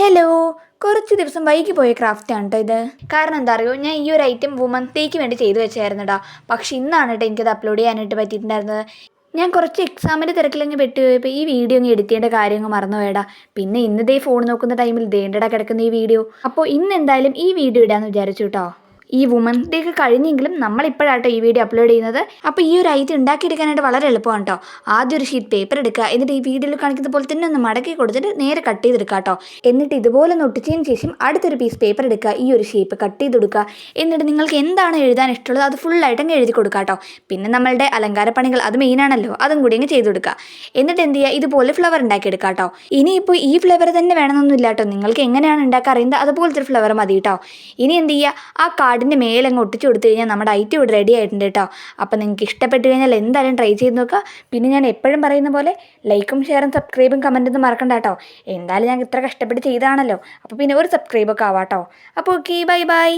Hello, കുറച്ച് ദിവസം വൈകി പോയ ക്രാഫ്റ്റാണ് കേട്ടോ ഇത്. കാരണം എന്താ അറിയോ, ഞാൻ ഈ ഒരു ഐറ്റം വുമൻസ് ഡേക്ക് വേണ്ടി ചെയ്തു വെച്ചായിരുന്നുടാ. പക്ഷെ ഇന്നാണ് കേട്ടോ എനിക്കത് അപ്ലോഡ് ചെയ്യാനായിട്ട് പറ്റിയിട്ടുണ്ടായിരുന്നത്. ഞാൻ കുറച്ച് എക്സാമിൻ്റെ തിരക്കിലങ്ങ് വിട്ടുപോയപ്പോൾ ഈ വീഡിയോ അങ്ങ് എഡിറ്റ് ചെയ്യേണ്ട കാര്യം അങ്ങ് മറന്നുപോയടാ. പിന്നെ ഇന്നതേ ഫോൺ നോക്കുന്ന ടൈമിൽ ദേണ്ടടാ കിടക്കുന്ന ഈ വീഡിയോ. അപ്പോൾ ഇന്ന് എന്തായാലും ഈ വീഡിയോ ഇടാമെന്ന് വിചാരിച്ചു കേട്ടോ. ഈ വുമൻസ് ഡേക്ക് കഴിഞ്ഞെങ്കിലും നമ്മളിപ്പോഴാട്ടോ ഈ വീഡിയോ അപ്ലോഡ് ചെയ്യുന്നത്. അപ്പോൾ ഈ ഒരു ഐറ്റം ഉണ്ടാക്കിയെടുക്കാനായിട്ട് വളരെ എളുപ്പമാണ് കേട്ടോ. ആദ്യം ഒരു ഷീറ്റ് പേപ്പർ എടുക്കുക, എന്നിട്ട് ഈ വീഡിയോയിൽ കാണിക്കുന്ന പോലെ തന്നെ ഒന്ന് മടക്കി കൊടുത്തിട്ട് നേരെ കട്ട് ചെയ്തെടുക്കുക കേട്ടോ. എന്നിട്ട് ഇതുപോലെ ഒന്ന് ഒട്ടിച്ചതിന് ശേഷം അടുത്തൊരു പീസ് പേപ്പർ എടുക്കുക, ഈ ഒരു ഷേപ്പ് കട്ട് ചെയ്ത് കൊടുക്കുക. എന്നിട്ട് നിങ്ങൾക്ക് എന്താണ് എഴുതാൻ ഇഷ്ടമുള്ളത് അത് ഫുള്ളായിട്ട് അങ്ങ് എഴുതി കൊടുക്കുക കേട്ടോ. പിന്നെ നമ്മളുടെ അലങ്കാരപ്പണികൾ അത് മെയിനാണല്ലോ, അതും കൂടി അങ്ങ് ചെയ്ത് കൊടുക്കുക. എന്നിട്ട് എന്ത് ചെയ്യുക, ഇതുപോലെ ഫ്ലവർ ഉണ്ടാക്കിയെടുക്കുക കേട്ടോ. ഇനിയിപ്പോൾ ഈ ഫ്ലവർ തന്നെ വേണമെന്നൊന്നുമില്ല കേട്ടോ, നിങ്ങൾക്ക് എങ്ങനെയാണ് ഉണ്ടാക്കാൻ അറിയുന്നത് അതുപോലത്തെ ഒരു ഫ്ലവർ മതി കേട്ടോ. ഇനി എന്ത് ചെയ്യുക, ആ കാർഡിൻ്റെ മേലെ അങ്ങ് ഒട്ടിച്ച് കൊടുത്തു കഴിഞ്ഞാൽ നമ്മുടെ ഐറ്റം ഇവിടെ റെഡി ആയിട്ടുണ്ട് കേട്ടോ. അപ്പോൾ നിങ്ങൾക്ക് ഇഷ്ടപ്പെട്ട് കഴിഞ്ഞാൽ എന്തായാലും ട്രൈ ചെയ്ത് നോക്കുക. പിന്നെ ഞാൻ എപ്പോഴും പറയുന്ന പോലെ ലൈക്കും ഷെയറും സബ്സ്ക്രൈബും കമൻറ്റൊന്നും മറക്കണ്ട കേട്ടോ. എന്തായാലും ഞാൻ ഇത്ര കഷ്ടപ്പെട്ട് ചെയ്താണല്ലോ, അപ്പോൾ പിന്നെ ഒരു സബ്സ്ക്രൈബൊക്കെ ആവാം കേട്ടോ. അപ്പോൾ ഓക്കെ, ബൈ ബൈ.